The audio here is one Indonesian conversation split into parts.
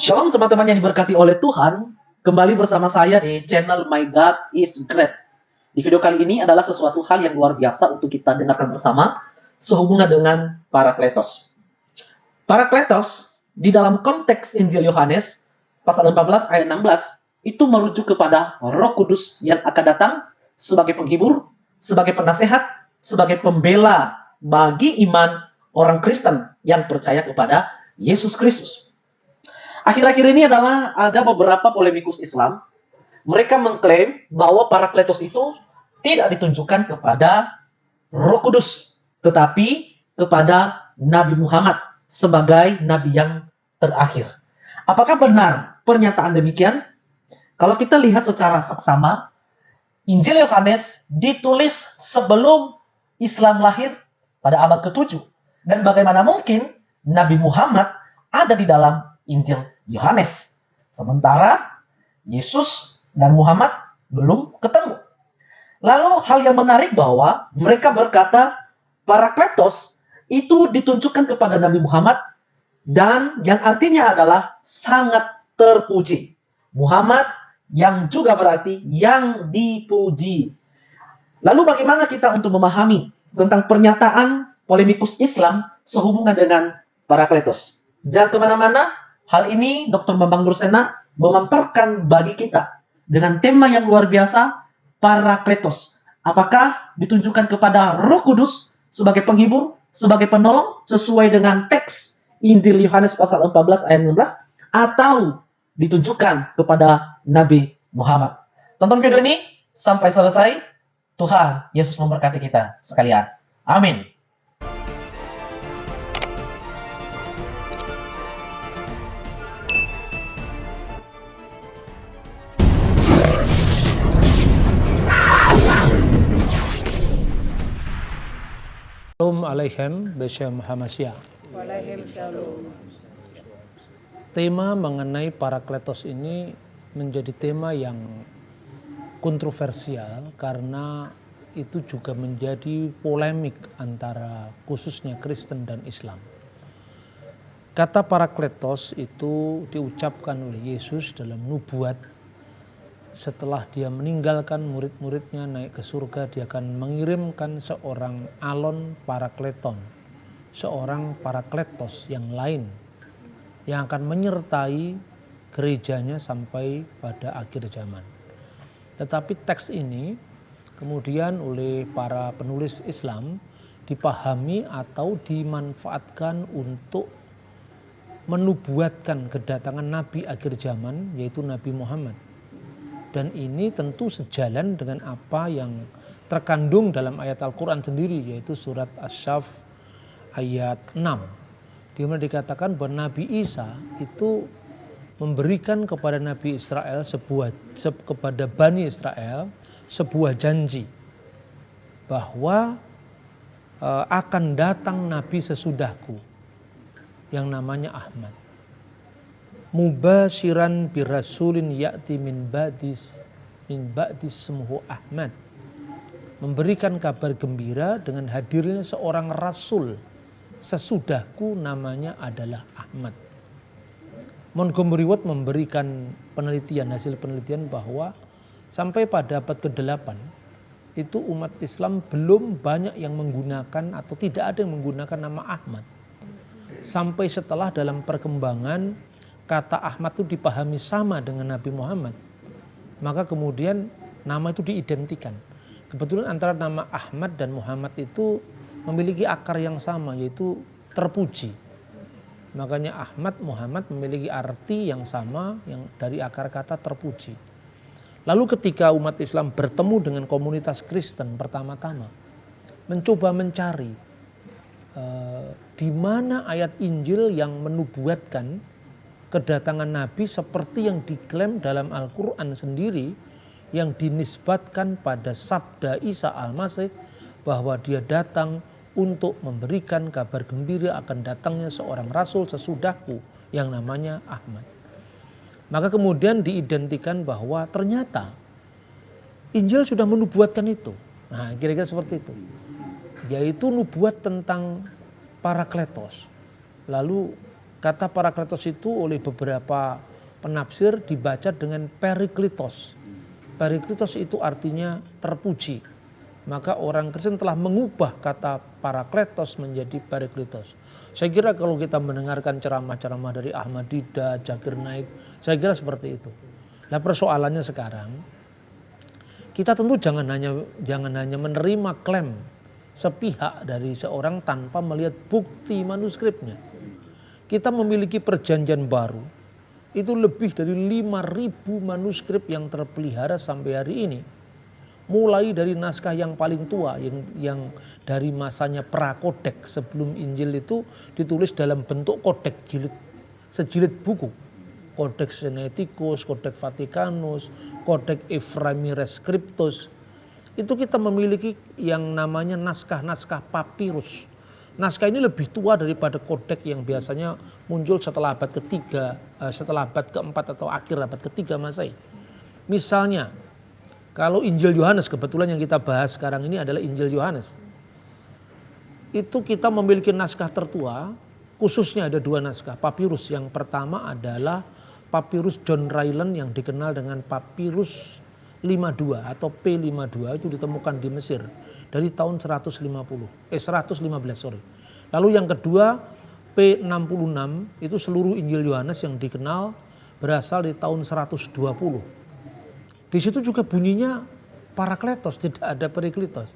Shalom teman-teman yang diberkati oleh Tuhan. Kembali bersama saya di channel My God is Great. Di video kali ini adalah sesuatu hal yang luar biasa untuk kita dengarkan bersama sehubungan dengan Parakletos. Parakletos di dalam konteks Injil Yohanes pasal 14 ayat 16 itu merujuk kepada Roh Kudus yang akan datang sebagai penghibur, sebagai penasehat, sebagai pembela bagi iman orang Kristen yang percaya kepada Yesus Kristus. Akhir-akhir ini adalah ada beberapa polemikus Islam. Mereka mengklaim bahwa Parakletos itu tidak ditunjukkan kepada Roh Kudus, tetapi kepada Nabi Muhammad sebagai Nabi yang terakhir. Apakah benar pernyataan demikian? Kalau kita lihat secara seksama, Injil Yohanes ditulis sebelum Islam lahir pada abad ke-7. Dan bagaimana mungkin Nabi Muhammad ada di dalam Injil Yohanes, sementara Yesus dan Muhammad belum ketemu. Lalu hal yang menarik bahwa mereka berkata Parakletos itu ditunjukkan kepada Nabi Muhammad dan yang artinya adalah sangat terpuji. Muhammad yang juga berarti yang dipuji. Lalu bagaimana kita untuk memahami tentang pernyataan polemikus Islam sehubungan dengan Parakletos? Jangan kemana-mana. Hal ini Dr. Bambang Dursena memaparkan bagi kita dengan tema yang luar biasa, Parakletos. Apakah ditunjukkan kepada Roh Kudus sebagai penghibur, sebagai penolong, sesuai dengan teks Injil Yohanes pasal 14 ayat 16, atau ditunjukkan kepada Nabi Muhammad? Tonton video ini sampai selesai. Tuhan Yesus memberkati kita sekalian. Amin. Shalom Alaikum Beshem Hamasya. Tema mengenai Parakletos ini menjadi tema yang kontroversial karena itu juga menjadi polemik antara khususnya Kristen dan Islam. Kata Parakletos itu diucapkan oleh Yesus dalam nubuat. Setelah dia meninggalkan murid-muridnya naik ke surga, dia akan mengirimkan seorang alon parakleton, seorang parakletos yang lain, yang akan menyertai gerejanya sampai pada akhir zaman. Tetapi teks ini kemudian oleh para penulis Islam dipahami atau dimanfaatkan untuk menubuatkan kedatangan Nabi akhir zaman, yaitu Nabi Muhammad. Dan ini tentu sejalan dengan apa yang terkandung dalam ayat Al-Quran sendiri, yaitu surat Asy-Syaff ayat 6. Di mana dikatakan bahwa Nabi Isa itu memberikan kepada Nabi Israel kepada Bani Israel sebuah janji bahwa akan datang Nabi sesudahku yang namanya Ahmad. Mubasyiran birasulin ya'ti min ba'dis smuhu Ahmad. Memberikan kabar gembira dengan hadirnya seorang rasul sesudahku namanya adalah Ahmad. Montgomery Ward memberikan hasil penelitian bahwa sampai pada abad ke-8 itu umat Islam belum banyak yang menggunakan atau tidak ada yang menggunakan nama Ahmad. Sampai setelah dalam perkembangan kata Ahmad itu dipahami sama dengan Nabi Muhammad, maka kemudian nama itu diidentikan. Kebetulan antara nama Ahmad dan Muhammad itu memiliki akar yang sama, yaitu terpuji. Makanya Ahmad, Muhammad memiliki arti yang sama yang dari akar kata terpuji. Lalu ketika umat Islam bertemu dengan komunitas Kristen pertama-tama, mencoba mencari di mana ayat Injil yang menubuatkan kedatangan Nabi seperti yang diklaim dalam Al-Quran sendiri, yang dinisbatkan pada sabda Isa Al-Masih bahwa dia datang untuk memberikan kabar gembira akan datangnya seorang rasul sesudahku yang namanya Ahmad. Maka kemudian diidentikan bahwa ternyata Injil sudah menubuatkan itu. Nah, kira-kira seperti itu. Yaitu nubuat tentang Parakletos. Lalu Kata Parakletos itu oleh beberapa penafsir dibaca dengan Periklitos. Periklitos itu artinya terpuji. Maka orang Kristen telah mengubah kata Parakletos menjadi Periklitos. Saya kira kalau kita mendengarkan ceramah-ceramah dari Ahmad Didat, Zakir Naik, saya kira seperti itu. Nah persoalannya sekarang, kita tentu jangan hanya menerima klaim sepihak dari seorang tanpa melihat bukti manuskripnya. Kita memiliki perjanjian baru, itu lebih dari 5.000 manuskrip yang terpelihara sampai hari ini. Mulai dari naskah yang paling tua yang dari masanya prakodek sebelum Injil itu ditulis dalam bentuk kodek sejilid buku. Codex Sinaiticus, Codex Vaticanus, Codex Ephraemi Scriptus. Itu kita memiliki yang namanya naskah-naskah papirus. Naskah ini lebih tua daripada kodek yang biasanya muncul setelah abad ketiga, setelah abad keempat atau akhir abad ketiga Masehi. Misalnya, kalau Injil Yohanes, kebetulan yang kita bahas sekarang ini adalah Injil Yohanes. Itu kita memiliki naskah tertua, khususnya ada 2 naskah papirus. Yang pertama adalah papirus John Ryland yang dikenal dengan papirus 52 atau P52, itu ditemukan di Mesir dari tahun 115. Lalu yang kedua P66 itu seluruh Injil Yohanes yang dikenal berasal di tahun 120. Di situ juga bunyinya Parakletos, tidak ada Periklitos.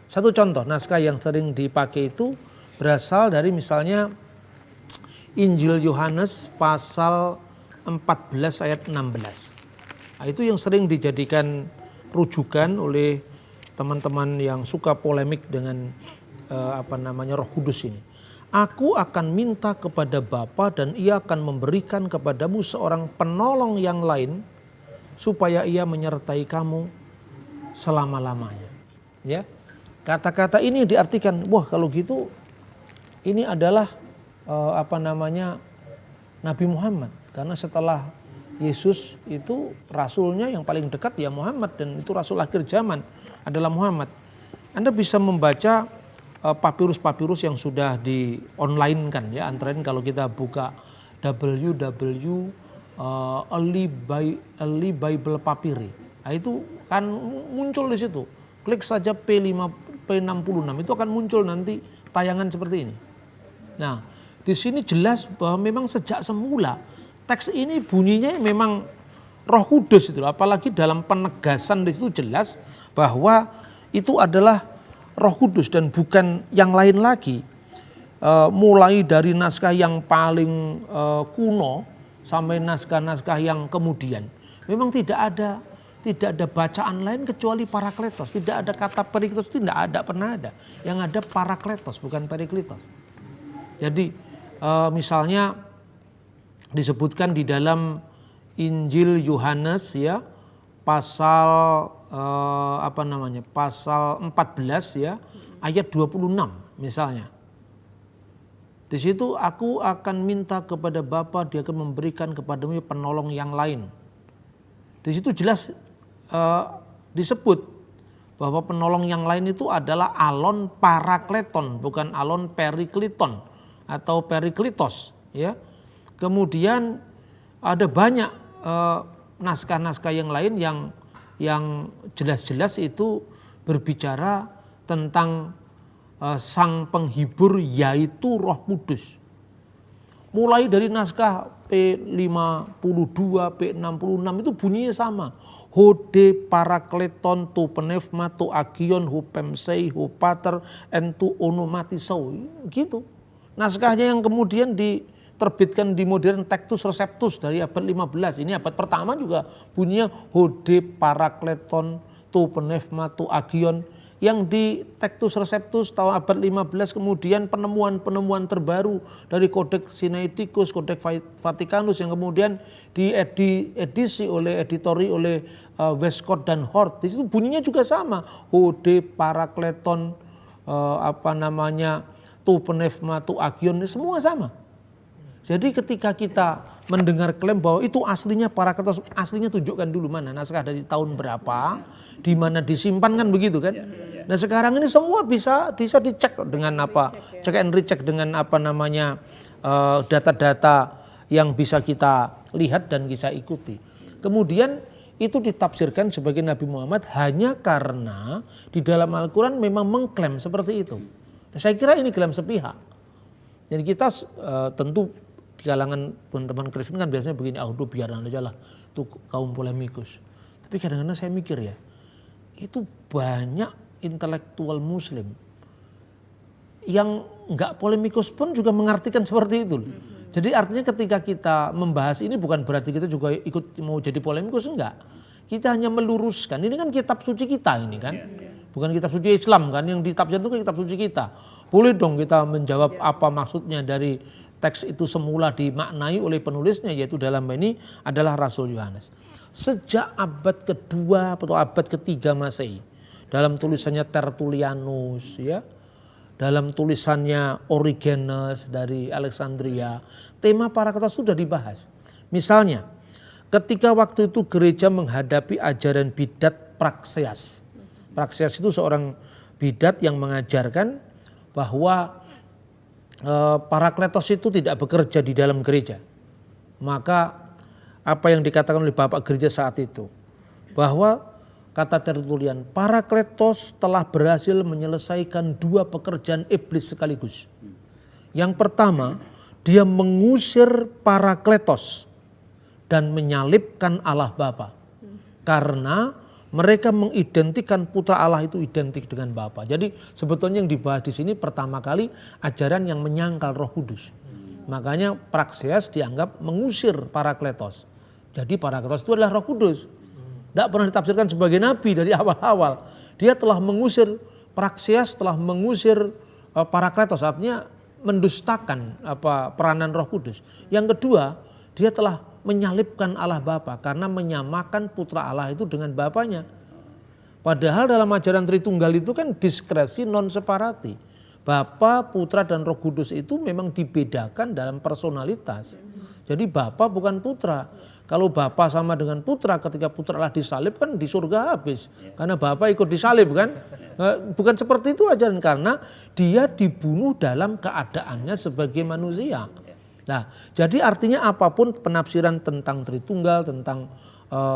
Satu contoh naskah yang sering dipakai itu berasal dari misalnya Injil Yohanes pasal 14 ayat 16. Nah, itu yang sering dijadikan rujukan oleh teman-teman yang suka polemik dengan Roh Kudus ini. Aku akan minta kepada Bapa dan Ia akan memberikan kepadamu seorang penolong yang lain supaya Ia menyertai kamu selama-lamanya. Ya, kata-kata ini diartikan, wah kalau gitu ini adalah Nabi Muhammad, karena setelah Yesus itu rasulnya yang paling dekat ya Muhammad, dan itu rasul akhir zaman adalah Muhammad. Anda bisa membaca papirus-papirus yang sudah di online kan ya, antara lain kalau kita buka Early Bible Papyri. Nah, itu kan muncul di situ. Klik saja P66 itu akan muncul nanti tayangan seperti ini. Nah, di sini jelas bahwa memang sejak semula teks ini bunyinya memang Roh Kudus itu. Apalagi dalam penegasan di situ jelas bahwa itu adalah Roh Kudus dan bukan yang lain lagi. Mulai dari naskah yang paling kuno sampai naskah-naskah yang kemudian memang tidak ada bacaan lain kecuali Parakletos. Tidak ada kata Periklitos, tidak pernah ada. Yang ada Parakletos bukan Periklitos. Jadi misalnya disebutkan di dalam Injil Yohanes ya pasal pasal 14 ya ayat 26 misalnya. Di situ aku akan minta kepada Bapa, Dia akan memberikan kepadamu penolong yang lain. Di situ jelas disebut bahwa penolong yang lain itu adalah alon parakleton, bukan alon perikliton atau periklitos. Ya. Kemudian ada banyak naskah-naskah yang lain yang jelas-jelas itu berbicara tentang sang penghibur yaitu Roh Kudus. Mulai dari naskah P52, P66 itu bunyinya sama. Hode parakleton tu penefma tu agion hu pemsei hu pater entu onomatisau. Gitu. Naskahnya yang kemudian diterbitkan di modern Textus Receptus dari abad 15. Ini abad pertama juga bunyinya Hode parakleton tu penefma tu agion. Yang di Textus Receptus tahun abad 15 kemudian penemuan-penemuan terbaru dari Codex Sinaiticus, Codex Vaticanus yang kemudian diedisi oleh Westcott dan Hort. Di situ bunyinya juga sama. Hode parakleton tu penefma tu agion, semua sama. Jadi ketika kita mendengar klaim bahwa itu aslinya Parakletos, aslinya tunjukkan dulu mana naskah dari tahun berapa, di mana disimpan kan begitu kan. Nah sekarang ini semua bisa dicek dengan cek and recheck dengan data-data yang bisa kita lihat dan bisa ikuti. Kemudian itu ditafsirkan sebagai Nabi Muhammad hanya karena di dalam Al-Quran memang mengklaim seperti itu. Saya kira ini klaim sepihak. Jadi kita tentu di kalangan teman-teman Kristen kan biasanya begini, biaran aja lah itu kaum polemikus. Tapi kadang-kadang saya mikir ya, itu banyak intelektual Muslim yang nggak polemikus pun juga mengartikan seperti itu. Jadi artinya ketika kita membahas ini bukan berarti kita juga ikut mau jadi polemikus, enggak. Kita hanya meluruskan, ini kan kitab suci kita ini kan. Bukan kitab suci Islam kan, yang ditafsirkan itu kitab suci kita. Boleh dong kita menjawab apa maksudnya dari teks itu semula dimaknai oleh penulisnya, yaitu dalam ini adalah Rasul Yohanes. Sejak abad kedua atau abad ketiga Masehi, dalam tulisannya Tertullianus ya, dalam tulisannya Origenes dari Alexandria, tema Parakletos sudah dibahas. Misalnya, ketika waktu itu gereja menghadapi ajaran bidat Praxeas. Praxeas itu seorang bidat yang mengajarkan bahwa Parakletos itu tidak bekerja di dalam gereja. Maka apa yang dikatakan oleh Bapak Gereja saat itu, bahwa kata Tertullian, Parakletos telah berhasil menyelesaikan dua pekerjaan iblis sekaligus. Yang pertama, dia mengusir Parakletos dan menyalibkan Allah Bapa. Karena mereka mengidentikan putra Allah itu identik dengan Bapa. Jadi sebetulnya yang dibahas di sini pertama kali ajaran yang menyangkal Roh Kudus. Makanya Praxeas dianggap mengusir Parakletos. Jadi Parakletos itu adalah Roh Kudus. Tidak pernah ditafsirkan sebagai nabi dari awal-awal. Dia telah mengusir, Praxeas telah mengusir Parakletos, artinya mendustakan peranan Roh Kudus. Yang kedua, dia telah menyalibkan Allah Bapa karena menyamakan putra Allah itu dengan Bapanya. Padahal dalam ajaran Tritunggal itu kan diskresi non separati. Bapa, Putra dan Roh Kudus itu memang dibedakan dalam personalitas. Jadi Bapa bukan Putra. Kalau Bapa sama dengan Putra, ketika Putra Allah disalib kan di surga habis. Karena Bapa ikut disalib kan. Bukan seperti itu ajaran, karena dia dibunuh dalam keadaannya sebagai manusia. Nah, jadi artinya apapun penafsiran tentang Tritunggal, tentang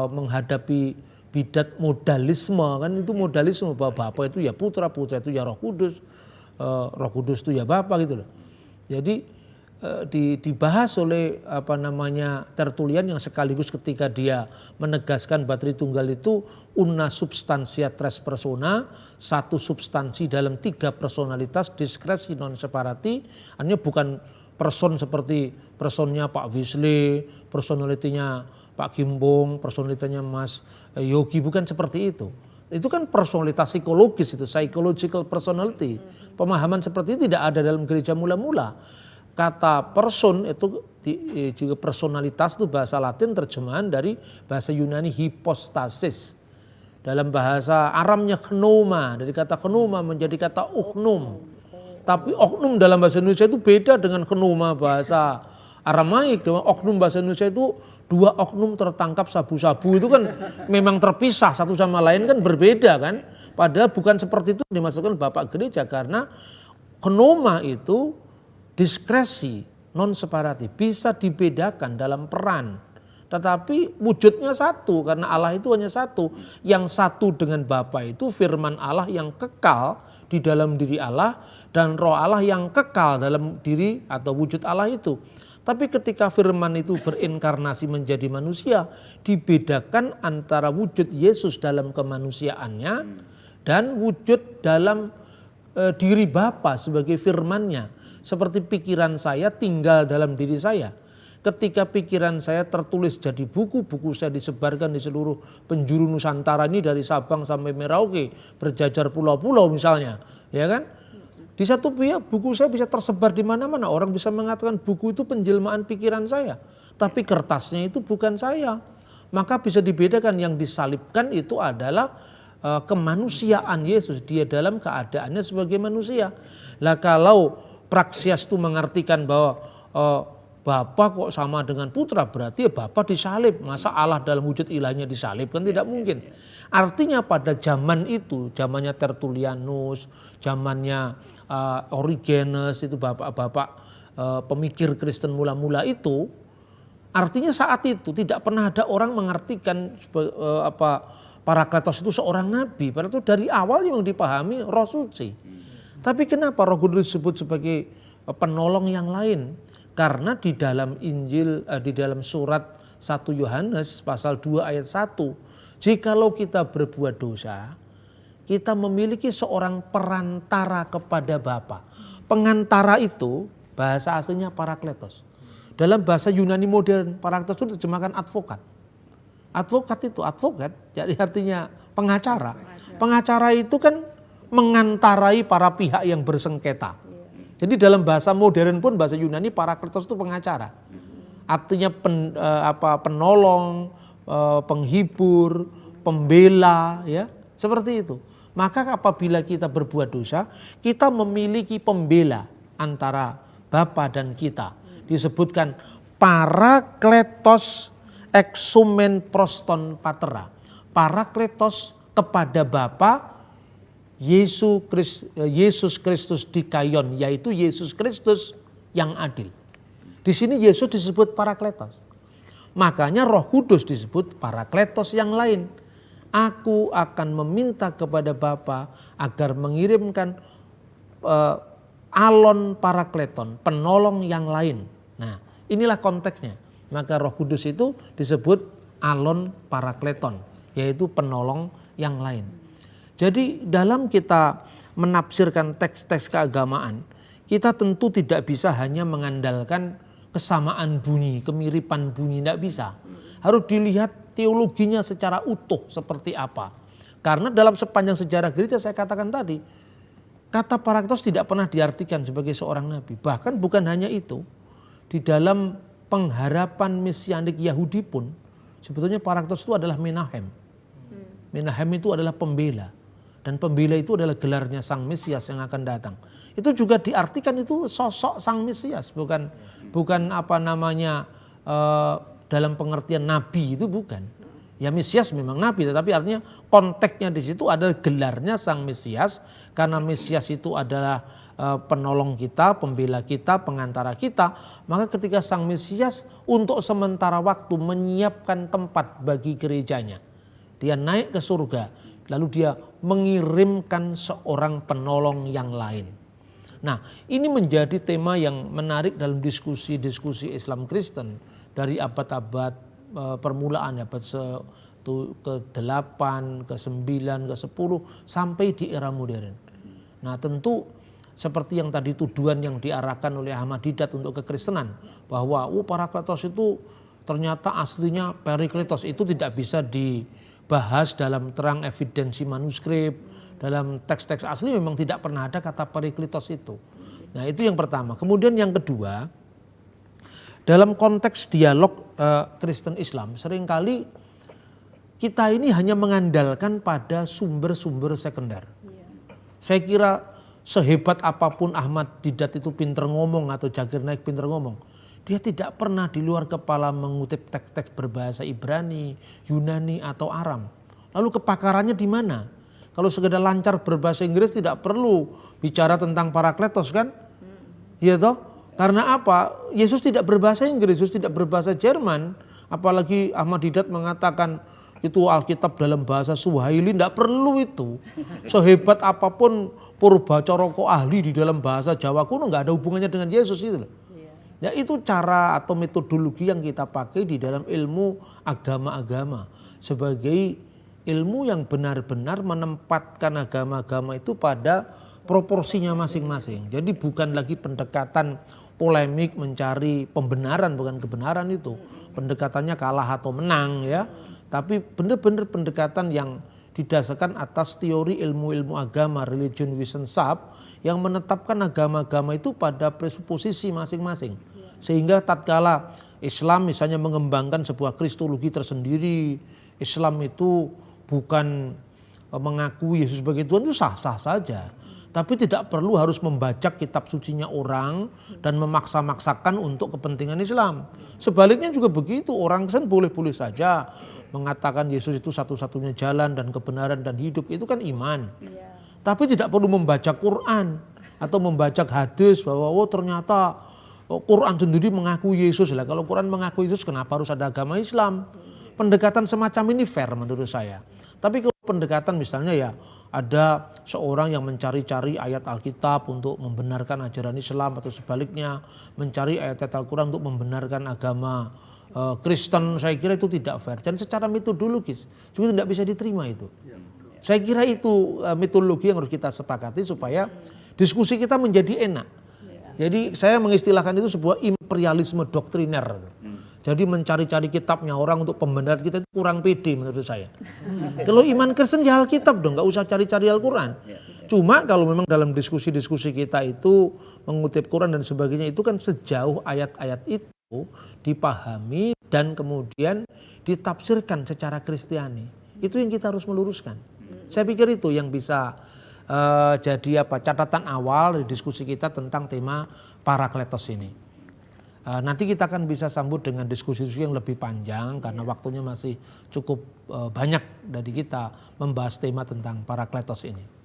menghadapi bidat modalisme, kan itu modalisme bahwa Bapa itu ya Putra, Putra itu ya Roh Kudus, Roh Kudus itu ya Bapa gitu loh. Jadi dibahas oleh Tertullian yang sekaligus ketika dia menegaskan bahwa Tritunggal itu una substantia tres persona, satu substansi dalam tiga personalitas, diskresi non separati, artinya bukan person seperti personnya Pak Wisle, personalitinya Pak Gimbong, personalitinya Mas Yogi, bukan seperti itu. Itu kan personalitas psikologis, itu psychological personality. Pemahaman seperti itu tidak ada dalam gereja mula-mula. Kata person itu juga personalitas itu bahasa Latin terjemahan dari bahasa Yunani hypostasis. Dalam bahasa Aramnya pneuma, dari kata pneuma menjadi kata oknum. Tapi oknum dalam bahasa Indonesia itu beda dengan pneuma bahasa Aramaik. Oknum bahasa Indonesia itu dua oknum tertangkap sabu-sabu, itu kan memang terpisah satu sama lain, kan berbeda kan. Padahal bukan seperti itu dimasukkan Bapak Gereja, karena pneuma itu diskresi non separatif, bisa dibedakan dalam peran. Tetapi wujudnya satu, karena Allah itu hanya satu. Yang satu dengan Bapa itu firman Allah yang kekal di dalam diri Allah, dan roh Allah yang kekal dalam diri atau wujud Allah itu. Tapi ketika firman itu berinkarnasi menjadi manusia, dibedakan antara wujud Yesus dalam kemanusiaannya dan wujud dalam diri Bapa sebagai firman-Nya. Seperti pikiran saya tinggal dalam diri saya. Ketika pikiran saya tertulis jadi buku, buku saya disebarkan di seluruh penjuru Nusantara ini, dari Sabang sampai Merauke, berjajar pulau-pulau misalnya, ya kan? Di satu pihak buku saya bisa tersebar di mana-mana, orang bisa mengatakan buku itu penjelmaan pikiran saya, tapi kertasnya itu bukan saya. Maka bisa dibedakan, yang disalibkan itu adalah kemanusiaan Yesus, dia dalam keadaannya sebagai manusia. Lah kalau Praxeas itu mengartikan bahwa Bapa kok sama dengan Putra, berarti ya Bapa disalib. Masa Allah dalam wujud ilahnya disalib, kan tidak mungkin. Artinya pada zaman itu, zamannya Tertullianus, zamannya Origenes, itu bapak-bapak pemikir Kristen mula-mula itu, artinya saat itu tidak pernah ada orang mengartikan Parakletos itu seorang nabi. Padahal itu dari awal yang dipahami Roh Suci. Tapi kenapa Roh Kudus disebut sebagai penolong yang lain? Karena di dalam Injil, di dalam surat 1 Yohanes pasal 2 ayat 1, jikalau kita berbuat dosa, kita memiliki seorang perantara kepada Bapa. Pengantara itu bahasa aslinya Parakletos. Dalam bahasa Yunani modern, Parakletos itu diterjemahkan advokat. Advokat, jadi artinya pengacara. Pengacara itu kan mengantarai para pihak yang bersengketa. Jadi dalam bahasa modern pun bahasa Yunani Parakletos itu pengacara. Artinya penolong, penghibur, pembela, ya seperti itu. Maka apabila kita berbuat dosa, kita memiliki pembela antara Bapa dan kita. Disebutkan Parakletos exumen proston patera. Parakletos kepada Bapa, Yesus Kristus dikaion, yaitu Yesus Kristus yang adil. Di sini Yesus disebut Parakletos. Makanya Roh Kudus disebut Parakletos yang lain. Aku akan meminta kepada Bapa agar mengirimkan alon Parakleton, penolong yang lain. Nah, inilah konteksnya. Maka Roh Kudus itu disebut alon Parakleton, yaitu penolong yang lain. Jadi dalam kita menafsirkan teks-teks keagamaan, kita tentu tidak bisa hanya mengandalkan kesamaan bunyi, kemiripan bunyi, tidak bisa. Harus dilihat teologinya secara utuh seperti apa. Karena dalam sepanjang sejarah gereja saya katakan tadi, kata Parakletos tidak pernah diartikan sebagai seorang nabi. Bahkan bukan hanya itu, di dalam pengharapan mesianik Yahudi pun sebetulnya Parakletos itu adalah Menahem. Menahem itu adalah pembela. Dan pembela itu adalah gelarnya Sang Mesias yang akan datang. Itu juga diartikan itu sosok Sang Mesias, bukan dalam pengertian nabi, itu bukan. Ya Mesias memang nabi, tetapi artinya konteksnya di situ adalah gelarnya Sang Mesias, karena Mesias itu adalah penolong kita, pembela kita, pengantara kita. Maka ketika Sang Mesias untuk sementara waktu menyiapkan tempat bagi gerejanya, dia naik ke surga, lalu dia mengirimkan seorang penolong yang lain. Nah, ini menjadi tema yang menarik dalam diskusi-diskusi Islam Kristen dari abad-abad permulaan, abad ke-8, ke-9, ke-10 sampai di era modern. Nah, tentu seperti yang tadi tuduhan yang diarahkan oleh Ahmad Didat untuk kekristenan, bahwa Parakletos itu ternyata aslinya Perikletos, itu tidak bisa dibahas dalam terang evidensi manuskrip. Dalam teks-teks asli memang tidak pernah ada kata Perikletos itu. Nah, itu yang pertama. Kemudian yang kedua, dalam konteks dialog Kristen Islam, seringkali kita ini hanya mengandalkan pada sumber-sumber sekunder. Saya kira sehebat apapun Ahmad Didat itu pinter ngomong atau Zakir Naik pinter ngomong, dia tidak pernah di luar kepala mengutip teks-teks berbahasa Ibrani, Yunani atau Aram. Lalu kepakarannya di mana? Kalau sekedar lancar berbahasa Inggris tidak perlu bicara tentang Parakletos kan? Iya toh? Karena apa? Yesus tidak berbahasa Inggris, Yesus tidak berbahasa Jerman. Apalagi Ahmad Didat mengatakan itu Alkitab dalam bahasa Swahili, tidak perlu itu. Sehebat apapun Purbacaraka ahli di dalam bahasa Jawa kuno, nggak ada hubungannya dengan Yesus itu. Ya, itu cara atau metodologi yang kita pakai di dalam ilmu agama-agama sebagai ilmu yang benar-benar menempatkan agama-agama itu pada proporsinya masing-masing. Jadi bukan lagi pendekatan polemik mencari pembenaran, bukan kebenaran itu. Pendekatannya kalah atau menang ya. Tapi benar-benar pendekatan yang didasarkan atas teori ilmu-ilmu agama, religion wissenschaft, yang menetapkan agama-agama itu pada presuposisi masing-masing. Sehingga tatkala Islam misalnya mengembangkan sebuah kristologi tersendiri, Islam itu bukan mengakui Yesus sebagai Tuhan, itu sah-sah saja. Tapi tidak perlu harus membajak kitab sucinya orang dan memaksa-maksakan untuk kepentingan Islam. Sebaliknya juga begitu, orang kan boleh-boleh saja mengatakan Yesus itu satu-satunya jalan dan kebenaran dan hidup, itu kan iman. Tapi tidak perlu membaca Quran atau membaca hadis bahwa ternyata Quran sendiri mengaku Yesus lah. Kalau Quran mengaku Yesus, kenapa harus ada agama Islam? Pendekatan semacam ini fair menurut saya. Tapi kalau pendekatan misalnya ya ada seorang yang mencari-cari ayat Alkitab untuk membenarkan ajaran Islam atau sebaliknya mencari ayat-ayat Al-Quran untuk membenarkan agama Kristen, saya kira itu tidak fair. Dan secara metodologis juga tidak bisa diterima itu. Saya kira itu metodologi yang harus kita sepakati supaya diskusi kita menjadi enak. Jadi saya mengistilahkan itu sebuah imperialisme doktriner. Jadi mencari-cari kitabnya orang untuk pembenaran kita itu kurang pede menurut saya. Kalau iman Kristen ya Alkitab dong, nggak usah cari-cari Al-Quran. Cuma kalau memang dalam diskusi-diskusi kita itu mengutip Quran dan sebagainya itu kan sejauh ayat-ayat itu dipahami dan kemudian ditafsirkan secara Kristiani. Itu yang kita harus meluruskan. Saya pikir itu yang bisa jadi catatan awal dari diskusi kita tentang tema Parakletos ini. Nanti kita akan bisa sambut dengan diskusi-diskusi yang lebih panjang karena waktunya masih cukup banyak dari kita membahas tema tentang Parakletos ini.